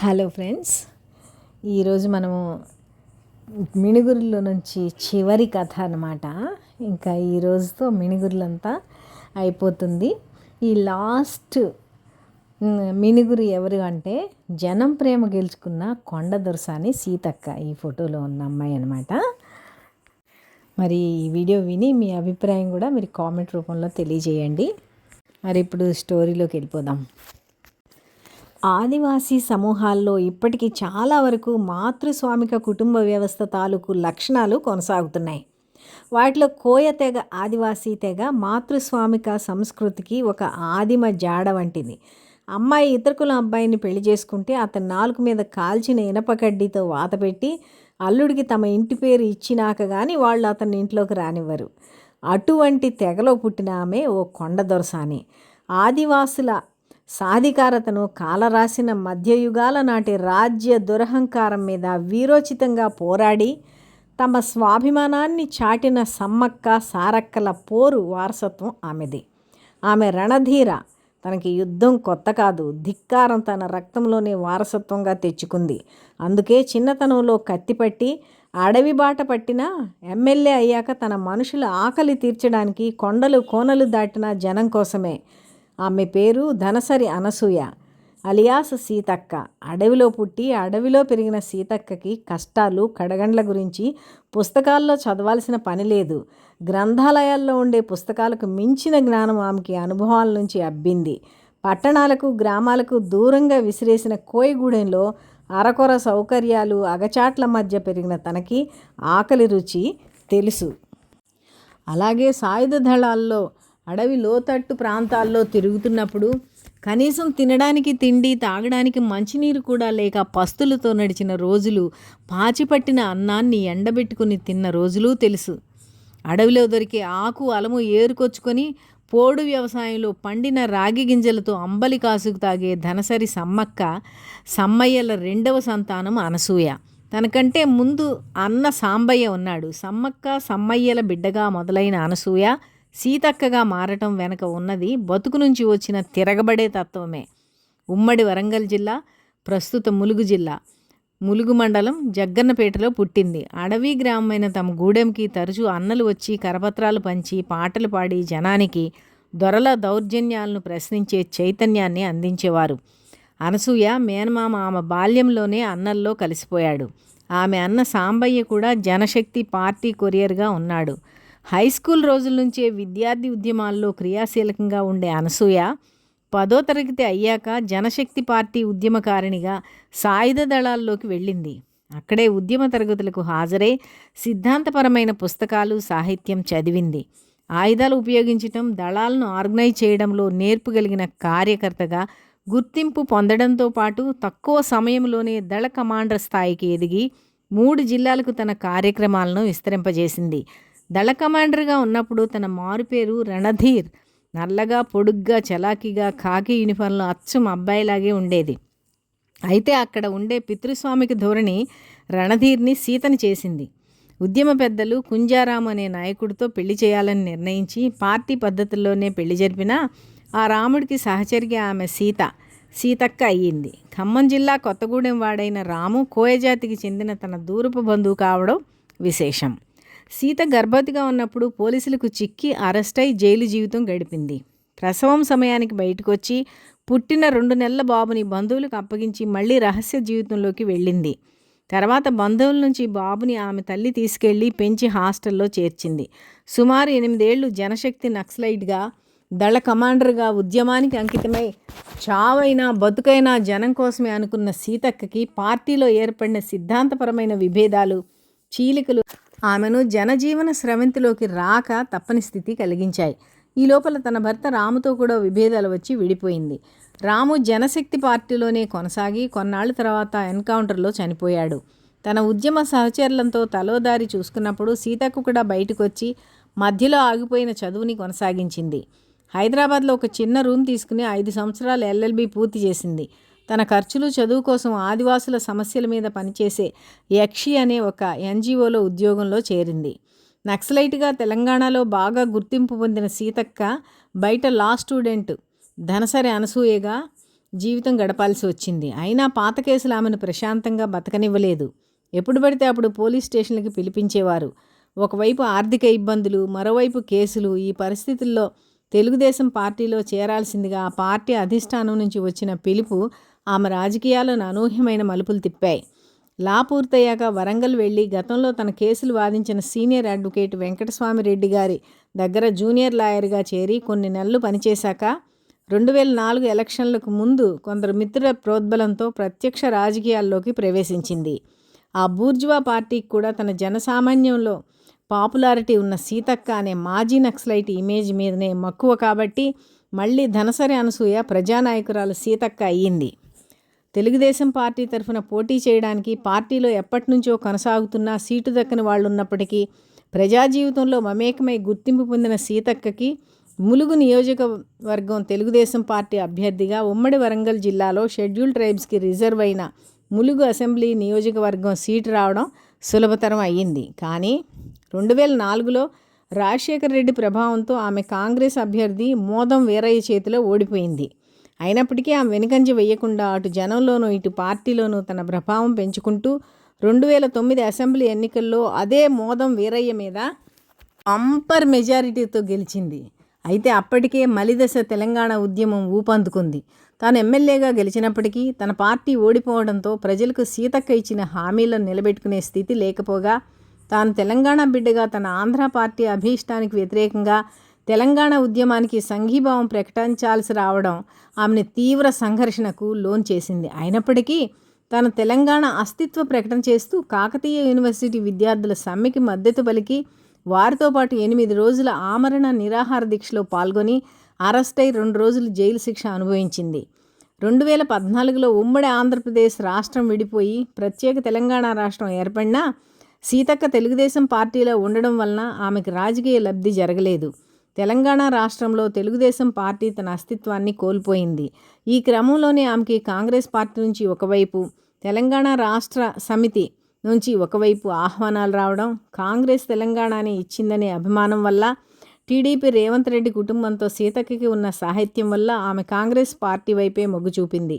Hello friends, ఈరోజు మనము మిణుగురులో నుంచి చివరి కథ అన్నమాట. ఇంకా ఈరోజుతో మిణుగురులంతా అయిపోతుంది. ఈ లాస్ట్ మిణుగురు ఎవరు అంటే జనం ప్రేమ గెలుచుకున్న కొండ దొరసాని సీతక్క, ఈ ఫోటోలో ఉన్న అమ్మాయి అన్నమాట. మరి ఈ వీడియో విని మీ అభిప్రాయం కూడా మీరు కామెంట్ రూపంలో తెలియజేయండి. మరి ఇప్పుడు స్టోరీలోకి వెళ్ళిపోదాం. ఆదివాసీ సమూహాల్లో ఇప్పటికీ చాలా వరకు మాతృస్వామిక కుటుంబ వ్యవస్థ తాలూకు లక్షణాలు కొనసాగుతున్నాయి. వాటిలో కోయ తెగ ఆదివాసీ తెగ మాతృస్వామిక సంస్కృతికి ఒక ఆదిమ జాడ వంటిది. అమ్మాయి ఇతర కులం అబ్బాయిని పెళ్లి చేసుకుంటే అతని నాలుగు మీద కాల్చిన ఇనప కడ్డీతో వాత పెట్టి అల్లుడికి తమ ఇంటి పేరు ఇచ్చినాక కానీ వాళ్ళు అతన్ని ఇంట్లోకి రానివ్వరు. అటువంటి తెగలో పుట్టిన ఆమె ఓ కొండ దొరసాని. ఆదివాసుల సాధికారతను కాలరాసిన మధ్యయుగాల నాటి రాజ్య దురహంకారం మీద వీరోచితంగా పోరాడి తమ స్వాభిమానాన్ని చాటిన సమ్మక్క సారక్కల పోరు వారసత్వం ఆమెది. ఆమె రణధీర. తనకి యుద్ధం కొత్త కాదు, ధిక్కారం తన రక్తంలోనే వారసత్వంగా తెచ్చుకుంది. అందుకే చిన్నతనంలో కత్తిపట్టి అడవి బాట పట్టిన ఎమ్మెల్యే అయ్యాక తన మనుషుల ఆకలి తీర్చడానికి కొండలు కోనలు దాటిన జనం కోసమే. ఆమె పేరు ధనసరి అనసూయ, అలియాస్ సీతక్క. అడవిలో పుట్టి అడవిలో పెరిగిన సీతక్కకి కష్టాలు కడగండ్ల గురించి పుస్తకాల్లో చదవాల్సిన పని లేదు. గ్రంథాలయాల్లో ఉండే పుస్తకాలకు మించిన జ్ఞానం ఆమెకి అనుభవాల నుంచి అబ్బింది. పట్టణాలకు గ్రామాలకు దూరంగా విసిరేసిన కోయిగూడెంలో అరకొర సౌకర్యాలు అగచాట్ల మధ్య పెరిగిన తనకి ఆకలి రుచి తెలుసు. అలాగే సాయుధ దళాల్లో అడవి లోతట్టు ప్రాంతాల్లో తిరుగుతున్నప్పుడు కనీసం తినడానికి తిండి, తాగడానికి మంచినీరు కూడా లేక పస్తులతో నడిచిన రోజులు, పాచిపట్టిన అన్నాన్ని ఎండబెట్టుకుని తిన్న రోజులు తెలుసు. అడవిలో దొరికే ఆకు అలము ఏరుకొచ్చుకొని పోడు వ్యవసాయంలో పండిన రాగి గింజలతో అంబలి కాసుకు తాగే ధనసరి సమ్మక్క, సమ్మయ్యల రెండవ సంతానం అనసూయ. తనకంటే ముందు అన్న సాంబయ్య ఉన్నాడు. సమ్మక్క సమ్మయ్యల బిడ్డగా మొదలైన అనసూయ సీతక్కగా మారటం వెనక ఉన్నది బతుకు నుంచి వచ్చిన తిరగబడే తత్వమే. ఉమ్మడి వరంగల్ జిల్లా, ప్రస్తుత ములుగు జిల్లా, ములుగు మండలం జగ్గన్నపేటలో పుట్టింది. అడవి గ్రామమైన తమ గూడెంకి తరచూ అన్నలు వచ్చి కరపత్రాలు పంచి పాటలు పాడి జనానికి దొరల దౌర్జన్యాలను ప్రశ్నించే చైతన్యాన్ని అందించేవారు. అనసూయ మేనమామ ఆమె బాల్యంలోనే అన్నల్లో కలిసిపోయాడు. ఆమె అన్న సాంబయ్య కూడా జనశక్తి పార్టీ కొరియర్గా ఉన్నాడు. హై స్కూల్ రోజుల నుంచే విద్యార్థి ఉద్యమాల్లో క్రియాశీలకంగా ఉండే అనసూయ 10వ తరగతి అయ్యాక జనశక్తి పార్టీ ఉద్యమకారిణిగా సాయుధ దళాల్లోకి వెళ్ళింది. అక్కడే ఉద్యమ తరగతులకు హాజరై సిద్ధాంతపరమైన పుస్తకాలు, సాహిత్యం చదివింది. ఆయుధాలు ఉపయోగించటం, దళాలను ఆర్గనైజ్ చేయడంలో నేర్పుగలిగిన కార్యకర్తగా గుర్తింపు పొందడంతో పాటు తక్కువ సమయంలోనే దళ కమాండర్ స్థాయికి ఎదిగి 3 జిల్లాలకు తన కార్యక్రమాలను విస్తరింపజేసింది. దళ కమాండర్గా ఉన్నప్పుడు తన మారుపేరు రణధీర్. నల్లగా, పొడుగ్గా, చలాకీగా, ఖాకీ యూనిఫామ్లో అచ్చం అబ్బాయిలాగే ఉండేది. అయితే అక్కడ ఉండే పితృస్వామికి ధోరణి రణధీర్ని సీతని చేసింది. ఉద్యమ పెద్దలు కుంజారాం అనే నాయకుడితో పెళ్లి చేయాలని నిర్ణయించి పార్టీ పద్ధతుల్లోనే పెళ్లి జరిపినా ఆ రాముడికి సహచరిగా ఆమె సీతక్క అయ్యింది. ఖమ్మం జిల్లా కొత్తగూడెం వాడైన రాము కోయజాతికి చెందిన తన దూరపు బంధువు కావడం విశేషం. సీత గర్భవతిగా ఉన్నప్పుడు పోలీసులకు చిక్కి అరెస్ట్ అయి జైలు జీవితం గడిపింది. ప్రసవం సమయానికి బయటకు వచ్చి పుట్టిన 2 నెలల బాబుని బంధువులకు అప్పగించి మళ్ళీ రహస్య జీవితంలోకి వెళ్ళింది. తర్వాత బంధువుల నుంచి బాబుని ఆమె తల్లి తీసుకెళ్లి పెంచి హాస్టల్లో చేర్చింది. సుమారు 8 ఏళ్లు జనశక్తి నక్సలైట్గా, దళ కమాండర్గా ఉద్యమానికి అంకితమై చావైనా బతుకైనా జనం కోసమే అనుకున్న సీతక్కకి పార్టీలో ఏర్పడిన సిద్ధాంతపరమైన విభేదాలు, చీలికలు ఆమెను జనజీవన స్రవంతిలోకి రాక తప్పని స్థితి కలిగించాయి. ఈ లోపల తన భర్త రాముతో కూడా విభేదాలు వచ్చి విడిపోయింది. రాము జనశక్తి పార్టీలోనే కొనసాగి కొన్నాళ్ళ తర్వాత ఎన్కౌంటర్లో చనిపోయాడు. తన ఉద్యమ సహచరులతో తలోదారి చూసుకున్నప్పుడు సీతకు కూడా బయటకు వచ్చి మధ్యలో ఆగిపోయిన చదువుని కొనసాగించింది. హైదరాబాద్లో ఒక చిన్న రూమ్ తీసుకుని 5 సంవత్సరాలు LLB పూర్తి చేసింది. తన ఖర్చులు, చదువు కోసం ఆదివాసుల సమస్యల మీద పనిచేసే యక్షి అనే ఒక NGOలో ఉద్యోగంలో చేరింది. నక్సలైట్గా తెలంగాణలో బాగా గుర్తింపు పొందిన సీతక్క బయట లా స్టూడెంట్ ధనసరి అనసూయగా జీవితం గడపాల్సి వచ్చింది. అయినా పాత కేసులు ఆమెను ప్రశాంతంగా బతకనివ్వలేదు. ఎప్పుడు పడితే అప్పుడు పోలీస్ స్టేషన్లకి పిలిపించేవారు. ఒకవైపు ఆర్థిక ఇబ్బందులు, మరోవైపు కేసులు. ఈ పరిస్థితుల్లో తెలుగుదేశం పార్టీలో చేరాల్సిందిగా ఆ పార్టీ అధిష్టానం నుంచి వచ్చిన పిలుపు ఆమె రాజకీయాలను అనూహ్యమైన మలుపులు తిప్పాయి. లా పూర్తయ్యాక వరంగల్ వెళ్ళి గతంలో తన కేసులు వాదించిన సీనియర్ అడ్వకేట్ వెంకటస్వామిరెడ్డి గారి దగ్గర జూనియర్ లాయర్గా చేరి కొన్ని నెలలు పనిచేశాక 2004 ఎలక్షన్లకు ముందు కొందరు మిత్రుల ప్రోద్బలంతో ప్రత్యక్ష రాజకీయాల్లోకి ప్రవేశించింది. ఆ బూర్జువా పార్టీకి కూడా తన జనసామాన్యంలో పాపులారిటీ ఉన్న సీతక్క అనే మాజీ నక్సలైట్ ఇమేజ్ మీదనే మక్కువ కాబట్టి మళ్ళీ ధనసరి అనసూయ ప్రజానాయకురాలు సీతక్క అయ్యింది. తెలుగుదేశం పార్టీ తరఫున పోటీ చేయడానికి పార్టీలో ఎప్పటినుంచో కొనసాగుతున్న సీటు దక్కని వాళ్ళు ఉన్నప్పటికీ ప్రజా జీవితంలో మమేకమై గుర్తింపు పొందిన సీతక్కకి ములుగు నియోజకవర్గం తెలుగుదేశం పార్టీ అభ్యర్థిగా ఉమ్మడి వరంగల్ జిల్లాలో షెడ్యూల్ ట్రైబ్స్కి రిజర్వ్ అయిన ములుగు అసెంబ్లీ నియోజకవర్గం సీటు రావడం సులభతరం అయ్యింది. కానీ 2004లో రాజశేఖర రెడ్డి ప్రభావంతో ఆమె కాంగ్రెస్ అభ్యర్థి మోదం వీరయ్య చేతిలో ఓడిపోయింది. అయినప్పటికీ ఆమె వెనుకంజ వేయకుండా అటు జనంలోనూ ఇటు పార్టీలోనూ తన ప్రభావం పెంచుకుంటూ 2009 అసెంబ్లీ ఎన్నికల్లో అదే మోదం వీరయ్య మీద అంపర్ మెజారిటీతో గెలిచింది. అయితే అప్పటికే మలిదశ తెలంగాణ ఉద్యమం ఊపందుకుంది. తాను ఎమ్మెల్యేగా గెలిచినప్పటికీ తన పార్టీ ఓడిపోవడంతో ప్రజలకు సీతక్క ఇచ్చిన హామీలను నిలబెట్టుకునే స్థితి లేకపోగా తాను తెలంగాణ బిడ్డగా తన ఆంధ్ర పార్టీ అభీష్టానికి వ్యతిరేకంగా తెలంగాణ ఉద్యమానికి సంఘీభావం ప్రకటించాల్సి రావడం ఆమెను తీవ్ర సంఘర్షణకు లోన్ చేసింది. అయినప్పటికీ తాను తెలంగాణ అస్తిత్వ ప్రకటన చేస్తూ కాకతీయ యూనివర్సిటీ విద్యార్థుల సమ్మెకి మద్దతు పలికి వారితో పాటు 8 రోజుల ఆమరణ నిరాహార దీక్షలో పాల్గొని అరెస్ట్ అయి 2 రోజులు జైలు శిక్ష అనుభవించింది. 2014లో ఉమ్మడి ఆంధ్రప్రదేశ్ రాష్ట్రం విడిపోయి ప్రత్యేక తెలంగాణ రాష్ట్రం ఏర్పడినా సీతక్క తెలుగుదేశం పార్టీలో ఉండడం వలన ఆమెకు రాజకీయ లబ్ధి జరగలేదు. తెలంగాణ రాష్ట్రంలో తెలుగుదేశం పార్టీ తన అస్తిత్వాన్ని కోల్పోయింది. ఈ క్రమంలోనే ఆమెకి కాంగ్రెస్ పార్టీ నుంచి ఒకవైపు, తెలంగాణ రాష్ట్ర సమితి నుంచి ఒకవైపు ఆహ్వానాలు రావడం, కాంగ్రెస్ తెలంగాణని ఇచ్చిందనే అభిమానం వల్ల, టీడీపీ రేవంత్ రెడ్డి కుటుంబంతో సీతక్కకి ఉన్న సాహిత్యం వల్ల ఆమె కాంగ్రెస్ పార్టీ వైపే మొగ్గు చూపింది.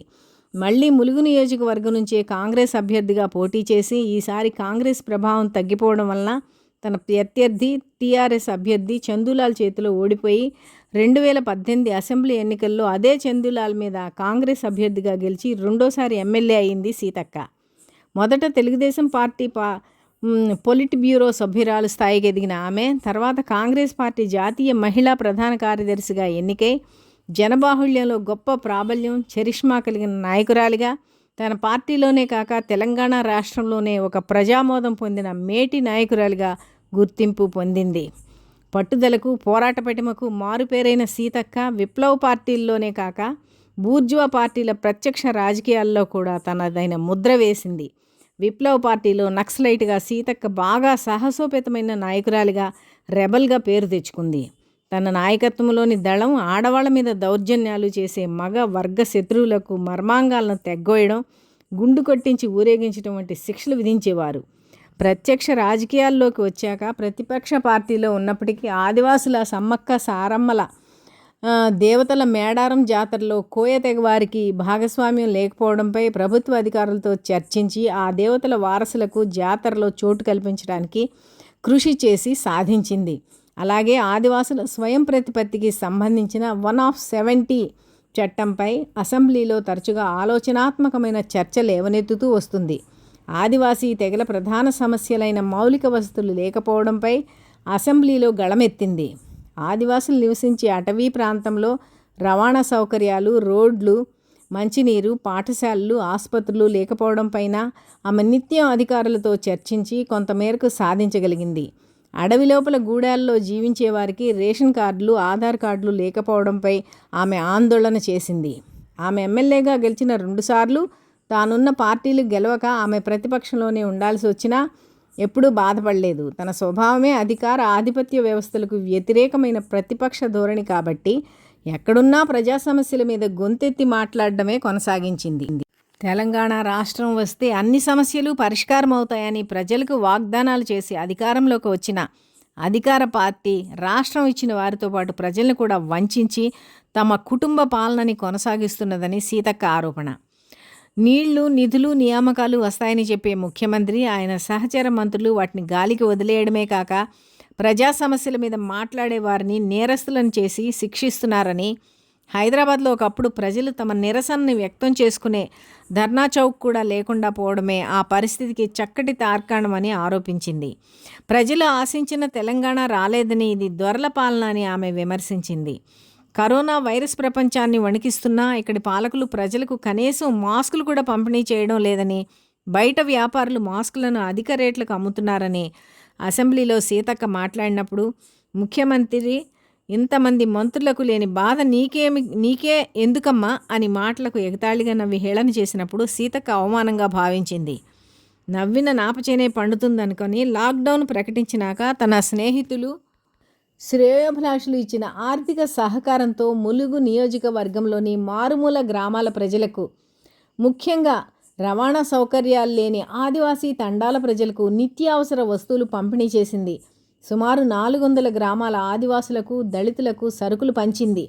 మళ్ళీ ములుగు నియోజకవర్గం నుంచే కాంగ్రెస్ అభ్యర్థిగా పోటీ చేసి ఈసారి కాంగ్రెస్ ప్రభావం తగ్గిపోవడం వలన తన ప్రత్యర్థి టీఆర్ఎస్ అభ్యర్థి చందూలాల్ చేతిలో ఓడిపోయి 2018 అసెంబ్లీ ఎన్నికల్లో అదే చందూలాల్ మీద కాంగ్రెస్ అభ్యర్థిగా గెలిచి రెండోసారి ఎమ్మెల్యే అయింది సీతక్క. మొదట తెలుగుదేశం పార్టీ పొలిట్ బ్యూరో సభ్యురాలు స్థాయికి ఎదిగిన ఆమె తర్వాత కాంగ్రెస్ పార్టీ జాతీయ మహిళా ప్రధాన కార్యదర్శిగా ఎన్నికై జనబాహుళ్యంలో గొప్ప ప్రాబల్యం, చరిష్మా కలిగిన నాయకురాలిగా తన పార్టీలోనే కాక తెలంగాణ రాష్ట్రంలోనే ఒక ప్రజామోదం పొందిన మేటి నాయకురాలిగా గుర్తింపు పొందింది. పట్టుదలకు, పోరాట పటిమకు మారుపేరైన సీతక్క విప్లవ పార్టీల్లోనే కాక బూర్జువా పార్టీల ప్రత్యక్ష రాజకీయాల్లో కూడా తనదైన ముద్ర వేసింది. విప్లవ పార్టీలో నక్సలైట్గా సీతక్క బాగా సాహసోపేతమైన నాయకురాలిగా, రెబల్గా పేరు తెచ్చుకుంది. తన నాయకత్వంలోని దళం ఆడవాళ్ల మీద దౌర్జన్యాలు చేసే మగ వర్గ శత్రువులకు మర్మాంగాలను తెగ్గోయడం, గుండు కొట్టించి ఊరేగించడం వంటి శిక్షలు విధించేవారు. ప్రత్యక్ష రాజకీయాల్లోకి వచ్చాక ప్రతిపక్ష పార్టీలో ఉన్నప్పటికీ ఆదివాసుల సమ్మక్క సారమ్మల దేవతల మేడారం జాతరలో కోయ తెగవారికి భాగస్వామ్యం లేకపోవడంపై ప్రభుత్వ అధికారులతో చర్చించి ఆ దేవతల వారసులకు జాతరలో చోటు కల్పించడానికి కృషి చేసి సాధించింది. అలాగే ఆదివాసుల స్వయం ప్రతిపత్తికి సంబంధించిన 1/70 చట్టంపై అసెంబ్లీలో తరచుగా ఆలోచనాత్మకమైన చర్చ లేవనెత్తుతూ వస్తుంది. ఆదివాసీ తెగల ప్రధాన సమస్యలైన మౌలిక వసతులు లేకపోవడంపై అసెంబ్లీలో గళమెత్తింది. ఆదివాసులు నివసించే అటవీ ప్రాంతంలో రవాణా సౌకర్యాలు, రోడ్లు, మంచినీరు, పాఠశాలలు, ఆసుపత్రులు లేకపోవడం పైన ఆమె నిత్యం అధికారులతో చర్చించి కొంతమేరకు సాధించగలిగింది. అడవి లోపల గూడాల్లో జీవించే వారికి రేషన్ కార్డులు, ఆధార్ కార్డులు లేకపోవడంపై ఆమె ఆందోళన చేసింది. ఆమె ఎమ్మెల్యేగా గెలిచిన 2 సార్లు తానున్న పార్టీలు గెలవక ఆమె ప్రతిపక్షంలోనే ఉండాల్సి వచ్చినా ఎప్పుడూ బాధపడలేదు. తన స్వభావమే అధికార ఆధిపత్య వ్యవస్థలకు వ్యతిరేకమైన ప్రతిపక్ష ధోరణి కాబట్టి ఎక్కడున్నా ప్రజా సమస్యల మీద గొంతెత్తి మాట్లాడడమే కొనసాగించింది. తెలంగాణ రాష్ట్రం వస్తే అన్ని సమస్యలు పరిష్కారం అవుతాయని ప్రజలకు వాగ్దానాలు చేసి అధికారంలోకి వచ్చిన అధికార పార్టీ రాష్ట్రం ఇచ్చిన వారితో పాటు ప్రజలను కూడా వంచించి తమ కుటుంబ పాలనని కొనసాగిస్తున్నదని సీతక్క ఆరోపణ. నీళ్లు, నిధులు, నియామకాలు వస్తాయని చెప్పే ముఖ్యమంత్రి, ఆయన సహచర మంత్రులు వాటిని గాలికి వదిలేయడమే కాక ప్రజా సమస్యల మీద మాట్లాడే వారిని నేరస్తులను చేసి శిక్షిస్తున్నారని, హైదరాబాద్లో ఒకప్పుడు ప్రజలు తమ నిరసనని వ్యక్తం చేసుకునే ధర్నా చౌక్ కూడా లేకుండా పోవడమే ఆ పరిస్థితికి చక్కటి తార్కాణమని ఆరోపించింది. ప్రజలు ఆశించిన తెలంగాణ రాలేదని, ఇది దొరల పాలన అని ఆమె విమర్శించింది. కరోనా వైరస్ ప్రపంచాన్ని వణికిస్తున్నా ఇక్కడి పాలకులు ప్రజలకు కనీసం మాస్కులు కూడా పంపిణీ చేయడం లేదని, బయట వ్యాపారులు మాస్కులను అధిక రేట్లకు అమ్ముతున్నారని అసెంబ్లీలో సీతక్క మాట్లాడినప్పుడు, ముఖ్యమంత్రి ఇంతమంది మంత్రులకు లేని బాధ నీకే ఎందుకమ్మా అని మాటలకు ఎగతాళిగా నవ్వి హేళన చేసినప్పుడు సీతక్క అవమానంగా భావించింది. నవ్విన నాపచేనే పండుతుందనుకొని లాక్డౌన్ ప్రకటించినాక తన స్నేహితులు, శ్రేయోభిలాషులు ఇచ్చిన ఆర్థిక సహకారంతో ములుగు నియోజకవర్గంలోని మారుమూల గ్రామాల ప్రజలకు, ముఖ్యంగా రవాణా సౌకర్యాలు లేని ఆదివాసీ తండాల ప్రజలకు నిత్యావసర వస్తువులు పంపిణీ చేసింది. సుమారు 400 గ్రామాల ఆదివాసులకు, దళితులకు సరుకులు పంచింది.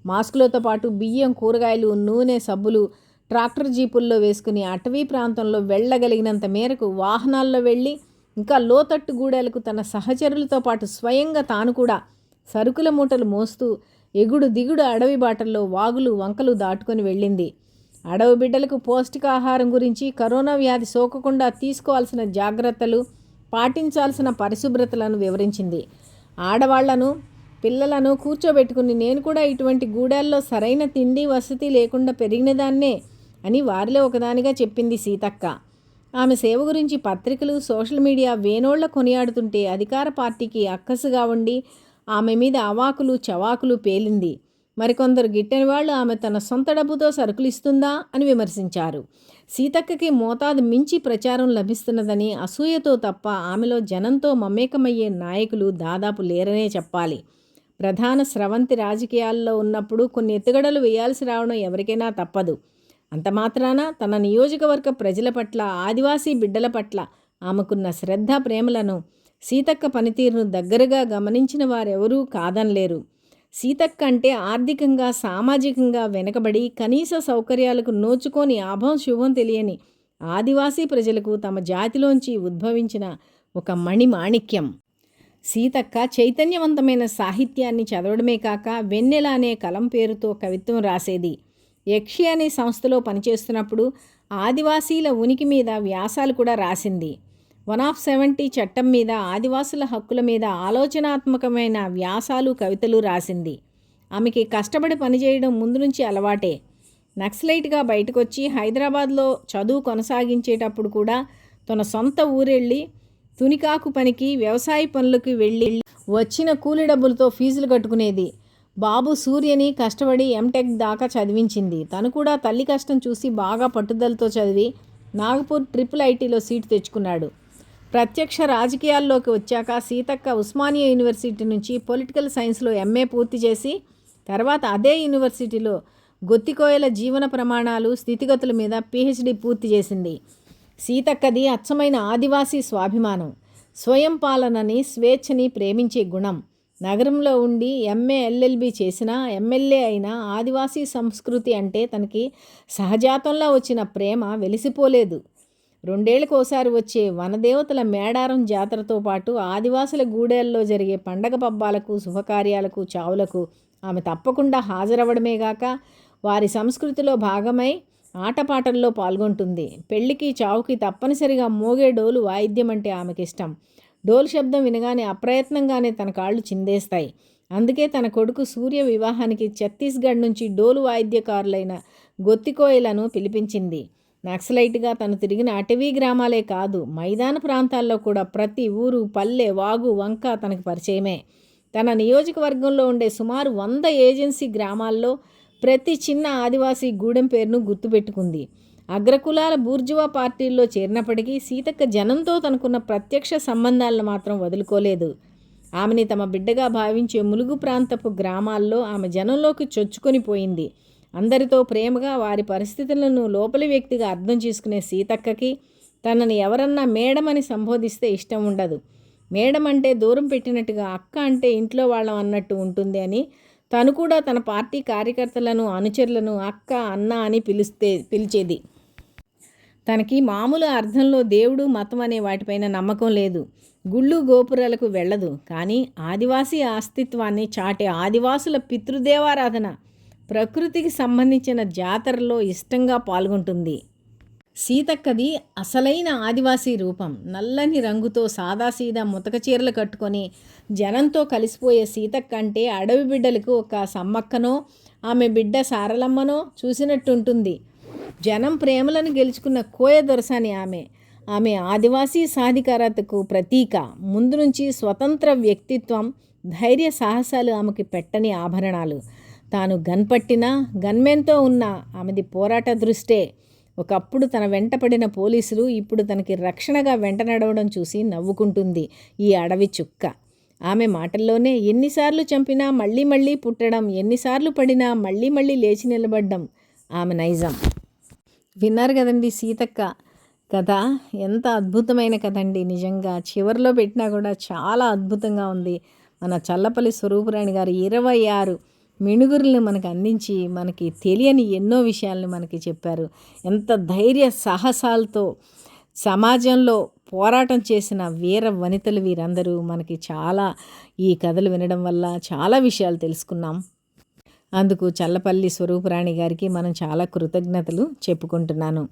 మాస్కులతో పాటు బియ్యం, కూరగాయలు, నూనె, సబ్బులు ట్రాక్టర్ జీపుల్లో వేసుకుని అటవీ ప్రాంతంలో వెళ్ళగలిగినంత మేరకు వాహనాల్లో వెళ్ళి, ఇంకా లోతట్టు గూడెలకు తన సహచరులతో పాటు స్వయంగా తాను కూడా సరుకుల మూటలు మోస్తూ ఎగుడు దిగుడు అడవి బాటల్లో వాగులు, వంకలు దాటుకొని వెళ్ళింది. అడవి బిడ్డలకు పౌష్టికాహారం గురించి, కరోనా వ్యాధి సోకకుండా తీసుకోవాల్సిన జాగ్రత్తలు, పాటించాల్సిన పరిశుభ్రతలను వివరించింది. ఆడవాళ్లను, పిల్లలను కూర్చోబెట్టుకుని, నేను కూడా ఇటువంటి గూడాల్లో సరైన తిండి వసతి లేకుండా పెరిగినదాన్నే అని వారిలో ఒకదానిగా చెప్పింది సీతక్క. ఆమె సేవ గురించి పత్రికలు, సోషల్ మీడియా వేనోళ్ల కొనియాడుతుంటే అధికార పార్టీకి అక్కసుగా ఉండి ఆమె మీద అవాకులు చవాకులు పేలింది. మరికొందరు గిట్టని వాళ్ళు ఆమె తన సొంత డబ్బుతో సరుకులు ఇస్తుందా అని విమర్శించారు. సీతక్కకి మోతాదు మించి ప్రచారం లభిస్తున్నదని, అసూయతో తప్ప ఆమెలో జనంతో మమేకమయ్యే నాయకులు దాదాపు లేరనే చెప్పాలి. ప్రధాన స్రవంతి రాజకీయాల్లో ఉన్నప్పుడు కొన్ని ఎత్తుగడలు వేయాల్సి రావడం ఎవరికైనా తప్పదు. అంత మాత్రాన తన నియోజకవర్గ ప్రజల పట్ల, ఆదివాసీ బిడ్డల పట్ల ఆమెకున్న శ్రద్ధ, ప్రేమలను, సీతక్క పనితీరును దగ్గరగా గమనించిన వారెవరూ కాదనలేరు. సీతక్క అంటే ఆర్థికంగా, సామాజికంగా వెనకబడి కనీస సౌకర్యాలకు నోచుకొని ఆభం శుభం తెలియని ఆదివాసీ ప్రజలకు తమ జాతిలోంచి ఉద్భవించిన ఒక మణిమాణిక్యం. సీతక్క చైతన్యవంతమైన సాహిత్యాన్ని చదవడమే కాక వెన్నెల అనే కలం పేరుతో కవిత్వం రాసేది. యక్షి అనే సంస్థలో పనిచేస్తున్నప్పుడు ఆదివాసీల ఉనికి మీద వ్యాసాలు కూడా రాసింది. 170 చట్టం మీద, ఆదివాసుల హక్కుల మీద ఆలోచనాత్మకమైన వ్యాసాలు, కవితలు రాసింది. ఆమెకి కష్టపడి పనిచేయడం ముందు నుంచి అలవాటే. నక్సలైట్గా బయటకొచ్చి హైదరాబాద్లో చదువు కొనసాగించేటప్పుడు కూడా తన సొంత ఊరెళ్ళి తునికాకు పనికి, వ్యవసాయ పనులకు వెళ్ళి వచ్చిన కూలి డబ్బులతో ఫీజులు కట్టుకునేది. బాబు సూర్యని కష్టపడి ఎంటెక్ దాకా చదివించింది. తను కూడా తల్లి కష్టం చూసి బాగా పట్టుదలతో చదివి నాగపూర్ IIITలో సీటు తెచ్చుకున్నాడు. ప్రత్యక్ష రాజకీయాల్లోకి వచ్చాక సీతక్క ఉస్మానియా యూనివర్సిటీ నుంచి పొలిటికల్ సైన్స్లో MA పూర్తి చేసి తర్వాత అదే యూనివర్సిటీలో గొత్తికోయల జీవన ప్రమాణాలు, స్థితిగతుల మీద PhD పూర్తి చేసింది. సీతక్కది అచ్చమైన ఆదివాసీ స్వాభిమానం, స్వయం పాలనని, స్వేచ్ఛని ప్రేమించే గుణం. నగరంలో ఉండి MA LLB చేసినా, MLA అయినా ఆదివాసీ సంస్కృతి అంటే తనకి సహజాతంలో వచ్చిన ప్రేమ వెలిసిపోలేదు. 2 ఏళ్లకోసారి వచ్చే వనదేవతల మేడారం జాతరతో పాటు ఆదివాసుల గూడెల్లో జరిగే పండగ పబ్బాలకు, శుభకార్యాలకు, చావులకు ఆమె తప్పకుండా హాజరవ్వడమే గాక వారి సంస్కృతిలో భాగమై ఆటపాటల్లో పాల్గొంటుంది. పెళ్లికి, చావుకి తప్పనిసరిగా మోగే డోలు వాయిద్యం అంటే ఆమెకిష్టం. డోలు శబ్దం వినగానే అప్రయత్నంగానే తన కాళ్ళు చిందేస్తాయి. అందుకే తన కొడుకు సూర్య వివాహానికి ఛత్తీస్గఢ్ నుంచి డోలు వాయిద్యకారులైన గొత్తికోయలను పిలిపించింది. నక్సలైట్గా తను తిరిగిన అటవీ గ్రామాలే కాదు, మైదాన ప్రాంతాల్లో కూడా ప్రతి ఊరు, పల్లె, వాగు, వంక తనకు పరిచయమే. తన నియోజకవర్గంలో ఉండే సుమారు 100 ఏజెన్సీ గ్రామాల్లో ప్రతి చిన్న ఆదివాసీ గూడెం పేరును గుర్తుపెట్టుకుంది. అగ్రకులాల బూర్జువా పార్టీల్లో చేరినప్పటికీ సీతక్క జనంతో తనకున్న ప్రత్యక్ష సంబంధాలను మాత్రం వదులుకోలేదు. ఆమెని తమ బిడ్డగా భావించే ములుగు ప్రాంతపు గ్రామాల్లో ఆమె జనంలోకి చొచ్చుకొని పోయింది. అందరితో ప్రేమగా వారి పరిస్థితులను లోపలి వ్యక్తిగా అర్థం చేసుకునే సీతక్కకి తనని ఎవరన్నా మేడం అని సంబోధిస్తే ఇష్టం ఉండదు. మేడం అంటే దూరం పెట్టినట్టుగా, అక్క అంటే ఇంట్లో వాళ్ళం అన్నట్టు ఉంటుంది అని తను కూడా తన పార్టీ కార్యకర్తలను అనుచరులను అక్క అన్న అని పిలిచేది. తనకి మామూలు అర్థంలో దేవుడు మతం అనే వాటిపైన నమ్మకం లేదు. గుళ్ళు గోపురాలకు వెళ్ళదు. కానీ ఆదివాసీ అస్తిత్వాన్ని చాటే ఆదివాసుల పితృదేవారాధన, ప్రకృతికి సంబంధించిన జాతరలో ఇష్టంగా పాల్గొంటుంది. సీతక్కది అసలైన ఆదివాసీ రూపం. నల్లని రంగుతో సాదాసీదా ముతక చీరలు కట్టుకొని జనంతో కలిసిపోయే సీతక్క అంటే అడవి బిడ్డలకు ఒక సమ్మక్కనో ఆమె బిడ్డ సారలమ్మనో చూసినట్టుంటుంది. జనం ప్రేమలను గెలుచుకున్న కోయ దొరసాని ఆమె ఆదివాసీ సాధికారతకు ప్రతీక. ముందు నుంచి స్వతంత్ర వ్యక్తిత్వం, ధైర్య సాహసాలు ఆమెకి పెట్టని ఆభరణాలు. తాను గన్పట్టినా గన్మెన్తో ఉన్న ఆమెది పోరాట దృష్టే. ఒకప్పుడు తన వెంటపడిన పోలీసులు ఇప్పుడు తనకి రక్షణగా వెంట నడవడం చూసి నవ్వుకుంటుంది ఈ అడవి చుక్క. ఆమె మాటల్లోనే ఎన్నిసార్లు చంపినా మళ్ళీ మళ్ళీ పుట్టడం, ఎన్నిసార్లు పడినా మళ్ళీ మళ్ళీ లేచి నిలబడ్డం ఆమె నైజం. విన్నారు కదండి సీతక్క కథ. ఎంత అద్భుతమైన కథ అండి. నిజంగా చివరిలో పెట్టినా కూడా చాలా అద్భుతంగా ఉంది. మన చల్లపల్లి స్వరూపరాణి గారు 26 మిణుగురులను మనకు అందించి మనకి తెలియని ఎన్నో విషయాలను మనకి చెప్పారు. ఎంత ధైర్య సాహసాలతో సమాజంలో పోరాటం చేసిన వీర వనితలు వీరందరూ. మనకి చాలా ఈ కథలు వినడం వల్ల చాలా విషయాలు తెలుసుకున్నాం. అందుకు చల్లపల్లి స్వరూపరాణి గారికి మనం చాలా కృతజ్ఞతలు చెప్పుకుంటున్నాను.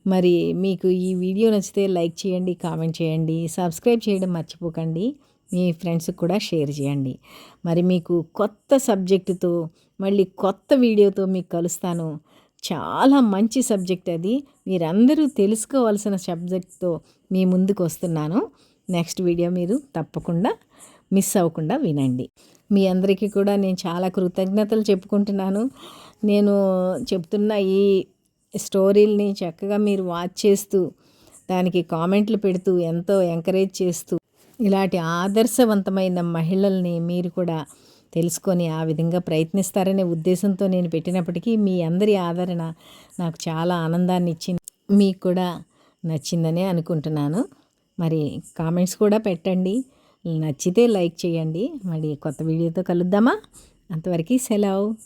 మరి మీకు ఈ వీడియో నచ్చితే లైక్ చేయండి, కామెంట్ చేయండి, సబ్స్క్రైబ్ చేయడం మర్చిపోకండి. మీ ఫ్రెండ్స్కి కూడా షేర్ చేయండి. మరి మీకు కొత్త సబ్జెక్టుతో మళ్ళీ కొత్త వీడియోతో మీకు కలుస్తాను. చాలా మంచి సబ్జెక్ట్ అది. మీరందరూ తెలుసుకోవాల్సిన సబ్జెక్ట్తో మీ ముందుకు వస్తున్నాను. నెక్స్ట్ వీడియో మీరు తప్పకుండా మిస్ అవ్వకుండా వినండి. మీ అందరికీ కూడా నేను చాలా కృతజ్ఞతలు చెప్పుకుంటున్నాను. నేను చెప్తున్న ఈ స్టోరీల్ని చక్కగా మీరు వాచ్ చేస్తూ దానికి కామెంట్లు పెడుతూ ఎంతో ఎంకరేజ్ చేస్తూ ఇలాంటి ఆదర్శవంతమైన మహిళల్ని మీరు కూడా తెలుసుకొని ఆ విధంగా ప్రయత్నిస్తారనే ఉద్దేశంతో నేను పెట్టినప్పటికీ మీ అందరి ఆదరణ నాకు చాలా ఆనందాన్ని ఇచ్చింది. మీకు కూడా నచ్చిందనే అనుకుంటున్నాను. మరి కామెంట్స్ కూడా పెట్టండి. నచ్చితే లైక్ చేయండి. మరి కొత్త వీడియోతో కలుద్దామా? అంతవరకు సెలవు.